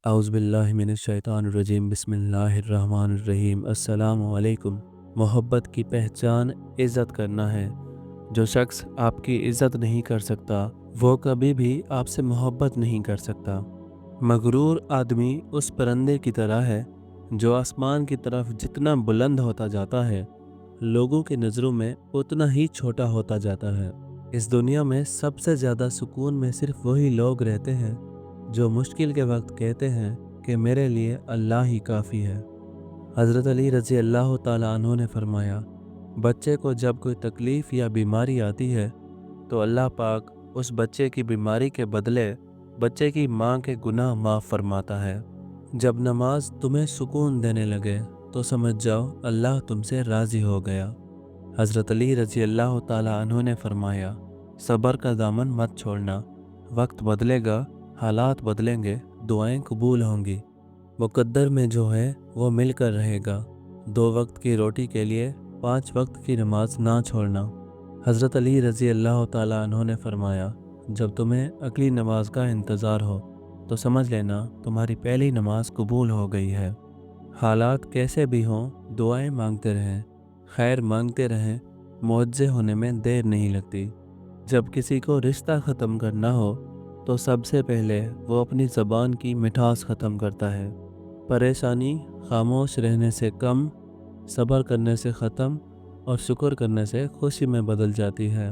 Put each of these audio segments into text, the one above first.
औज़ुबिल्लाहिमिनश्शैतानिर्रजीम बिस्मिल्लाहिर्रहमानिर्रहीम अस्सलामु अलैकुम। मोहब्बत की पहचान इज़्ज़त करना है। जो शख्स आपकी इज़्ज़त नहीं कर सकता वो कभी भी आपसे मोहब्बत नहीं कर सकता। मगरूर आदमी उस परिंदे की तरह है जो आसमान की तरफ जितना बुलंद होता जाता है लोगों की नज़रों में उतना ही छोटा होता जाता है। इस दुनिया में सबसे ज़्यादा सुकून में सिर्फ वही लोग रहते हैं जो मुश्किल के वक्त कहते हैं कि मेरे लिए अल्लाह ही काफ़ी है। हज़रत अली रज़ी अल्लाह ताला अन्हु ने फरमाया, बच्चे को जब कोई तकलीफ़ या बीमारी आती है तो अल्लाह पाक उस बच्चे की बीमारी के बदले बच्चे की माँ के गुनाह माफ़ फरमाता है। जब नमाज तुम्हें सुकून देने लगे तो समझ जाओ अल्लाह तुमसे राज़ी हो गया। हज़रत अली रज़ी अल्लाह ताला अन्हु ने फरमाया, सब्र का दामन मत छोड़ना, वक्त बदलेगा, हालात बदलेंगे, दुआएं कबूल होंगी। मुकद्दर में जो है वो मिलकर रहेगा। 2 वक्त की रोटी के लिए 5 वक्त की नमाज ना छोड़ना। हज़रत अली रज़ी अल्लाह ताला अन्हु ने फरमाया, जब तुम्हें अगली नमाज का इंतज़ार हो तो समझ लेना तुम्हारी पहली नमाज कबूल हो गई है। हालात कैसे भी हों दुआएं मांगते रहें, खैर मांगते रहें, मुआवजे होने में देर नहीं लगती। जब किसी को रिश्ता ख़त्म करना हो तो सबसे पहले वो अपनी ज़बान की मिठास ख़त्म करता है। परेशानी खामोश रहने से कम, सब्र करने से ख़त्म और शुक्र करने से खुशी में बदल जाती है।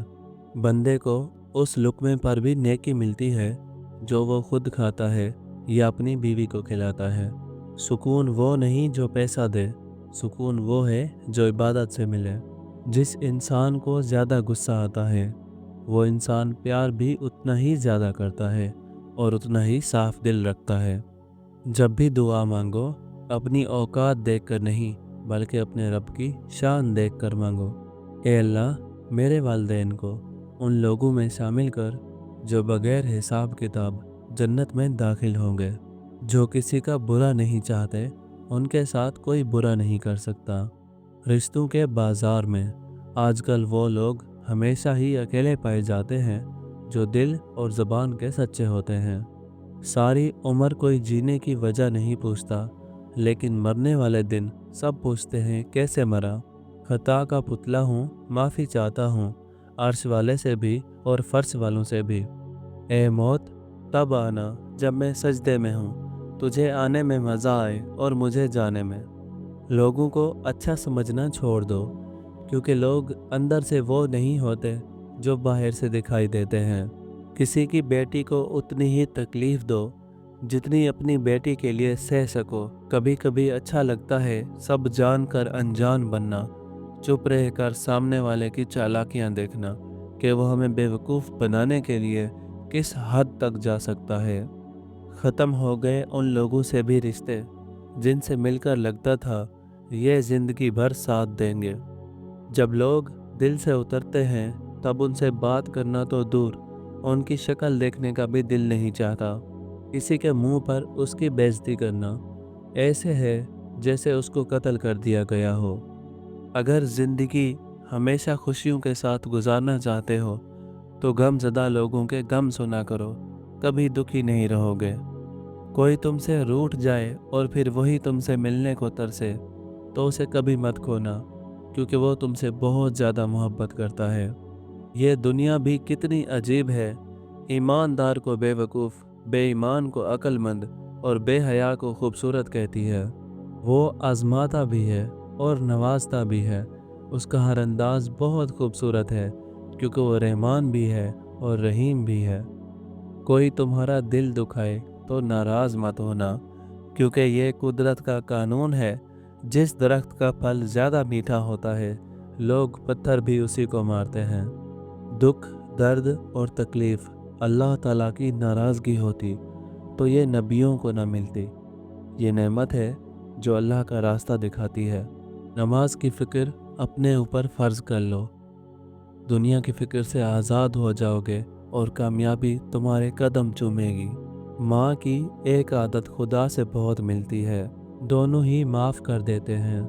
बंदे को उस लुक़मे पर भी नेकी मिलती है जो वो खुद खाता है या अपनी बीवी को खिलाता है। सुकून वो नहीं जो पैसा दे, सुकून वो है जो इबादत से मिले। जिस इंसान को ज़्यादा गुस्सा आता है वो इंसान प्यार भी उतना ही ज़्यादा करता है और उतना ही साफ दिल रखता है। जब भी दुआ मांगो अपनी औकात देखकर नहीं बल्कि अपने रब की शान देखकर मांगो। ए अल्लाह मेरे वालिदैन को उन लोगों में शामिल कर जो बग़ैर हिसाब किताब जन्नत में दाखिल होंगे। जो किसी का बुरा नहीं चाहते उनके साथ कोई बुरा नहीं कर सकता। रिश्तों के बाज़ार में आजकल वो लोग हमेशा ही अकेले पाए जाते हैं जो दिल और ज़बान के सच्चे होते हैं। सारी उम्र कोई जीने की वजह नहीं पूछता लेकिन मरने वाले दिन सब पूछते हैं कैसे मरा। खता का पुतला हूँ, माफ़ी चाहता हूँ अर्श वाले से भी और फर्श वालों से भी। ए मौत तब आना जब मैं सजदे में हूँ, तुझे आने में मज़ा आए और मुझे जाने में। लोगों को अच्छा समझना छोड़ दो क्योंकि लोग अंदर से वो नहीं होते जो बाहर से दिखाई देते हैं। किसी की बेटी को उतनी ही तकलीफ़ दो जितनी अपनी बेटी के लिए सह सको। कभी कभी अच्छा लगता है सब जानकर अनजान बनना, चुप रहकर सामने वाले की चालाकियां देखना कि वो हमें बेवकूफ़ बनाने के लिए किस हद तक जा सकता है। ख़त्म हो गए उन लोगों से भी रिश्ते जिनसे मिलकर लगता था ये ज़िंदगी भर साथ देंगे। जब लोग दिल से उतरते हैं तब उनसे बात करना तो दूर उनकी शक्ल देखने का भी दिल नहीं चाहता। किसी के मुंह पर उसकी बेइज्जती करना ऐसे है जैसे उसको कत्ल कर दिया गया हो। अगर ज़िंदगी हमेशा खुशियों के साथ गुजारना चाहते हो तो गमज़दा लोगों के गम सुना करो, कभी दुखी नहीं रहोगे। कोई तुमसे रूठ जाए और फिर वही तुमसे मिलने को तरसे तो उसे कभी मत खोना क्योंकि वो तुमसे बहुत ज़्यादा मोहब्बत करता है। ये दुनिया भी कितनी अजीब है, ईमानदार को बेवकूफ़, बेईमान को अक्लमंद और बेहया को खूबसूरत कहती है। वो आजमाता भी है और नवाजता भी है। उसका हर अंदाज बहुत खूबसूरत है क्योंकि वो रहमान भी है और रहीम भी है। कोई तुम्हारा दिल दुखाए तो नाराज़ मत होना क्योंकि ये कुदरत का कानून है। जिस दरख्त का फल ज़्यादा मीठा होता है लोग पत्थर भी उसी को मारते हैं। दुख, दर्द और तकलीफ़ अल्लाह ताला की नाराज़गी होती तो ये नबियों को न मिलती। ये नेमत है जो अल्लाह का रास्ता दिखाती है। नमाज की फ़िक्र अपने ऊपर फ़र्ज़ कर लो, दुनिया की फ़िक्र से आज़ाद हो जाओगे और कामयाबी तुम्हारे कदम चूमेगी। माँ की एक आदत खुदा से बहुत मिलती है, दोनों ही माफ़ कर देते हैं।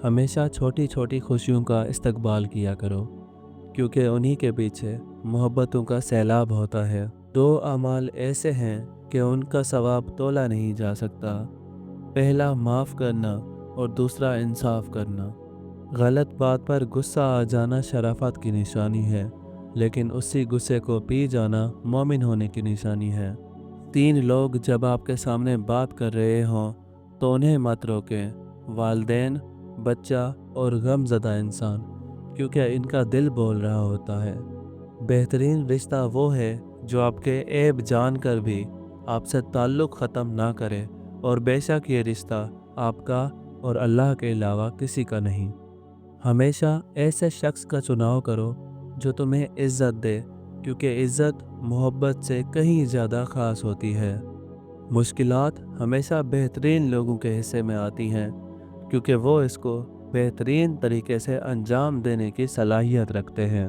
हमेशा छोटी छोटी खुशियों का इस्तकबाल किया करो क्योंकि उन्हीं के पीछे मोहब्बतों का सैलाब होता है। 2 अमाल ऐसे हैं कि उनका सवाब तोला नहीं जा सकता। पहला माफ़ करना और दूसरा इंसाफ करना। गलत बात पर गुस्सा आ जाना शराफत की निशानी है, लेकिन उसी गुस्से को पी जाना मोमिन होने की निशानी है। 3 लोग जब आपके सामने बात कर रहे हों तो उन्हें मत रोकें। वालिदैन, बच्चा और गमज़दा इंसान, क्योंकि इनका दिल बोल रहा होता है। बेहतरीन रिश्ता वो है जो आपके ऐब जानकर भी आपसे ताल्लुक़ ख़त्म ना करे, और बेशक ये रिश्ता आपका और अल्लाह के अलावा किसी का नहीं। हमेशा ऐसे शख्स का चुनाव करो जो तुम्हें इज़्ज़त दे, क्योंकि इज़्ज़त मोहब्बत से कहीं ज़्यादा ख़ास होती है। मुश्किलात हमेशा बेहतरीन लोगों के हिस्से में आती हैं, क्योंकि वो इसको बेहतरीन तरीके से अंजाम देने की सलाहियत रखते हैं।